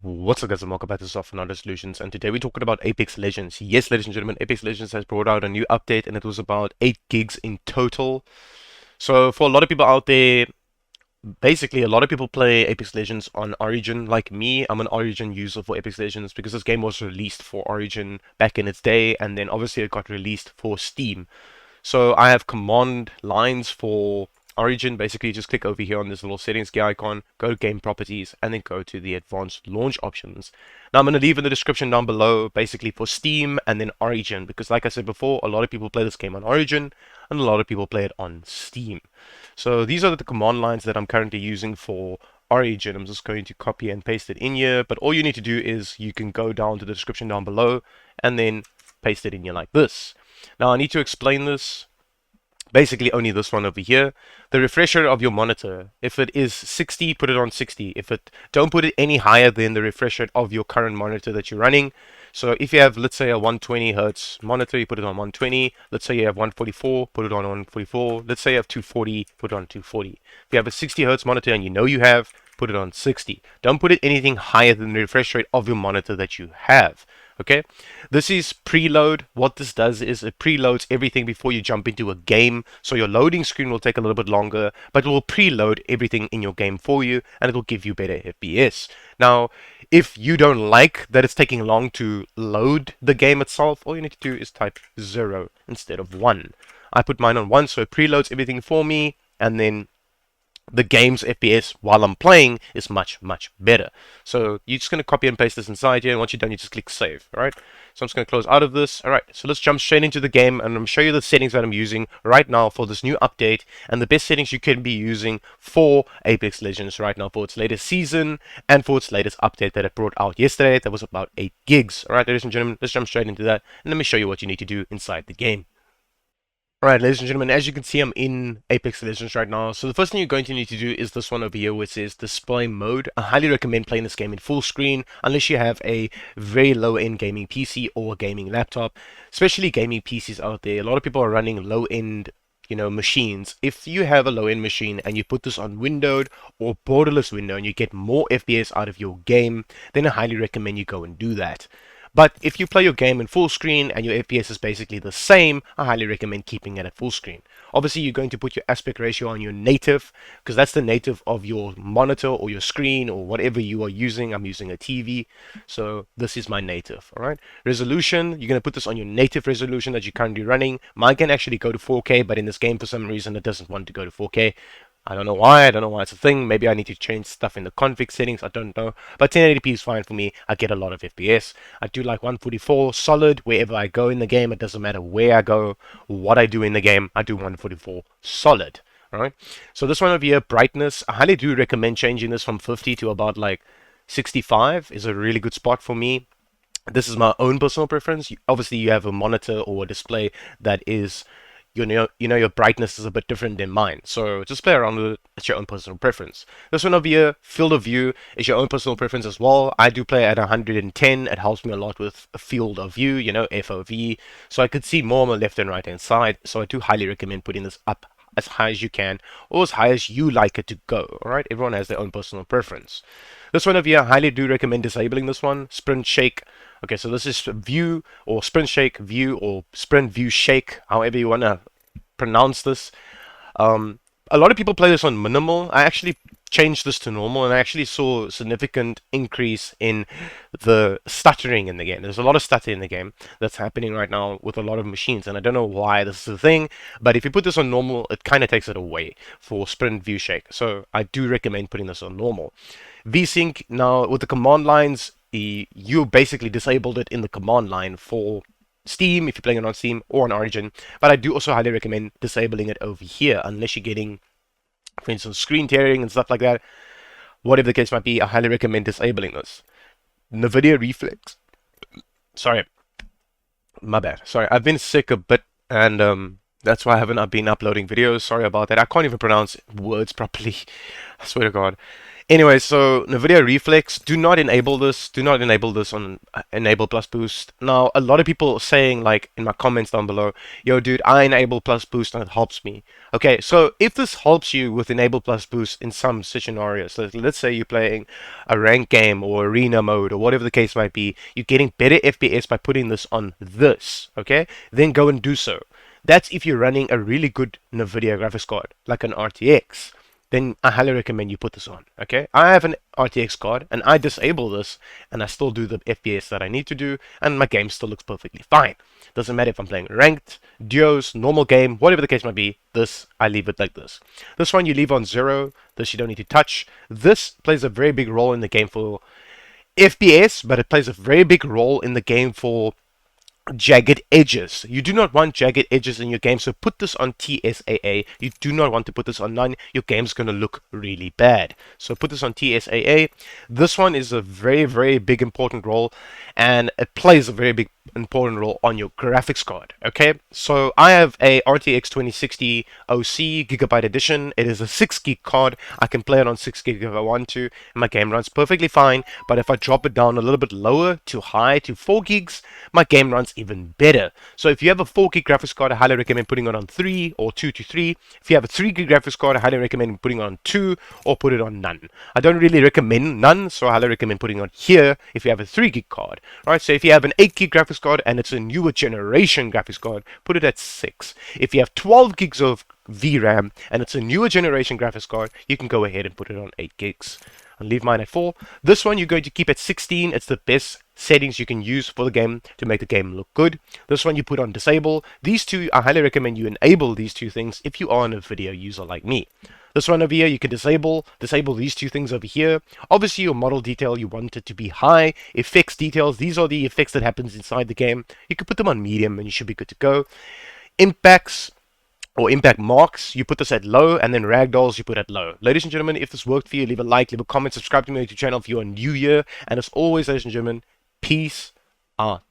What's up guys, and welcome back to Software Solutions, and today we're talking about Apex Legends. Yes, ladies and gentlemen, Apex Legends has brought out a new update and it was about 8 gigs in total. So for a lot of people out there, basically a lot of people play Apex Legends on Origin. Like me, I'm an Origin user for Apex Legends because this game was released for Origin back in its day, and then obviously it got released for Steam. So I have command lines for Origin. Basically, just click over here on this little settings gear icon, go to game properties, and then go to the advanced launch options. Now I'm going to leave in the description down below, basically for Steam and then Origin, because like I said before, a lot of people play this game on Origin, and a lot of people play it on Steam. So these are the command lines that I'm currently using for Origin. I'm just going to copy and paste it in here, but all you need to do is you can go down to the description down below, and then paste it in here like this. Now I need to explain this. Basically only this one over here. The refresher of your monitor. If it is 60, put it on 60. If it don't put it any higher than the refresh rate of your current monitor that you're running. So if you have, let's say, a 120 hertz monitor, you put it on 120. Let's say you have 144, put it on 144. Let's say you have 240, put it on 240. If you have a 60 hertz monitor and you know you have, put it on 60. Don't put it anything higher than the refresh rate of your monitor that you have. Okay, this is preload. What this does is it preloads everything before you jump into a game. So your loading screen will take a little bit longer, but it will preload everything in your game for you, and it will give you better FPS. Now, if you don't like that it's taking long to load the game itself, all you need to do is type 0 instead of 1. I put mine on 1, so it preloads everything for me, and then the game's FPS while I'm playing is much better. So you're just going to copy and paste this inside here, and once you're done, you just click save. Alright, so I'm just going to close out of this. Alright, so let's jump straight into the game, and I'm going to show you the settings that I'm using right now for this new update, and the best settings you can be using for Apex Legends right now for its latest season and for its latest update that it brought out yesterday. That was about 8 gigs. Alright, ladies and gentlemen, let's jump straight into that, and let me show you what you need to do inside the game. Alright, ladies and gentlemen, as you can see, I'm in Apex Legends right now. So the first thing you're going to need to do is this one over here, which is display mode. I highly recommend playing this game in full screen, unless you have a very low-end gaming PC or a gaming laptop. Especially gaming PCs out there. A lot of people are running low-end, machines. If you have a low-end machine and you put this on windowed or borderless window and you get more FPS out of your game, then I highly recommend you go and do that. But if you play your game in full screen and your FPS is basically the same, I highly recommend keeping it at full screen. Obviously, you're going to put your aspect ratio on your native, because that's the native of your monitor or your screen or whatever you are using. I'm using a TV, so this is my native. All right. Resolution, you're going to put this on your native resolution that you're currently running. Mine can actually go to 4K, but in this game, for some reason, it doesn't want to go to 4K. I don't know why. I don't know why it's a thing. Maybe I need to change stuff in the config settings. I don't know. But 1080p is fine for me. I get a lot of FPS. I do like 144 solid wherever I go in the game. It doesn't matter where I go, what I do in the game. I do 144 solid. Alright. So this one over here, brightness. I highly do recommend changing this from 50 to about like 65 is a really good spot for me. This is my own personal preference. Obviously, you have a monitor or a display that is your brightness is a bit different than mine. So just play around with it. It's your own personal preference. This one over here, field of view, is your own personal preference as well. I do play at 110. It helps me a lot with a field of view, FOV. So I could see more on the left and right hand side. So I do highly recommend putting this up as high as you can, or as high as you like it to go. Alright, everyone has their own personal preference. This one over here, I highly do recommend disabling this one. Sprint shake. Okay, so this is view or sprint shake view or sprint view shake, however you want to pronounce this. A lot of people play this on minimal. I actually changed this to normal, and I actually saw a significant increase in the stuttering in the game. There's a lot of stutter in the game that's happening right now with a lot of machines, and I don't know why this is a thing, but if you put this on normal, it kind of takes it away for sprint view shake. So I do recommend putting this on normal. VSync, now with the command lines, you basically disabled it in the command line for Steam if you're playing it on Steam or on Origin, but I do also highly recommend disabling it over here unless you're getting, for instance, screen tearing and stuff like that. Whatever the case might be, I highly recommend disabling this. NVIDIA reflex. Sorry, my bad. Sorry, I've been sick a bit, and That's why I haven't been uploading videos. Sorry about that. I can't even pronounce words properly. I swear to God. Anyway, so NVIDIA Reflex, do not enable this. Do not enable this on Enable Plus Boost. Now, a lot of people saying, like, in my comments down below, yo, dude, I enable Plus Boost and it helps me. Okay, so if this helps you with Enable Plus Boost in some scenarios, let's say you're playing a ranked game or arena mode or whatever the case might be, you're getting better FPS by putting this on this, okay? Then go and do so. That's if you're running a really good NVIDIA graphics card, like an RTX. Then I highly recommend you put this on, okay? I have an RTX card, and I disable this, and I still do the FPS that I need to do, and my game still looks perfectly fine. Doesn't matter if I'm playing ranked, duos, normal game, whatever the case might be, this, I leave it like this. This one you leave on 0, this you don't need to touch. This plays a very big role in the game for FPS, but it plays a very big role in the game for jagged edges. You do not want jagged edges in your game, so put this on TSAA. You do not want to put this on none. Your game's going to look really bad. So put this on TSAA. This one is a very, very big important role, and it plays a very big important role on your graphics card. Okay, so I have a RTX 2060 OC Gigabyte Edition. It is a 6 gig card. I can play it on 6 gig if I want to, and my game runs perfectly fine. But if I drop it down a little bit lower to high to 4 gigs, my game runs even better. So if you have a 4 gig graphics card, I highly recommend putting it on 3 or 2 to 3. If you have a 3 gig graphics card, I highly recommend putting it on 2 or put it on none. I don't really recommend none, so I highly recommend putting it on here if you have a 3 gig card. Right? So if you have an 8 gig graphics card and it's a newer generation graphics card, put it at 6. If you have 12 gigs of VRAM and it's a newer generation graphics card, you can go ahead and put it on 8 gigs. I'll leave mine at 4. This one you're going to keep at 16. It's the best settings you can use for the game to make the game look good. This one you put on disable. These two, I highly recommend you enable these two things if you are a video user like me. This one over here you can disable these two things over here. Obviously your model detail, you want it to be high. Effects details, these are the effects that happens inside the game. You can put them on medium and you should be good to go. Impacts or impact marks, you put this at low, and then ragdolls you put at low. Ladies and gentlemen, if this worked for you, leave a like, leave a comment, subscribe to my YouTube channel if you're new here, and as always, ladies and gentlemen, peace out.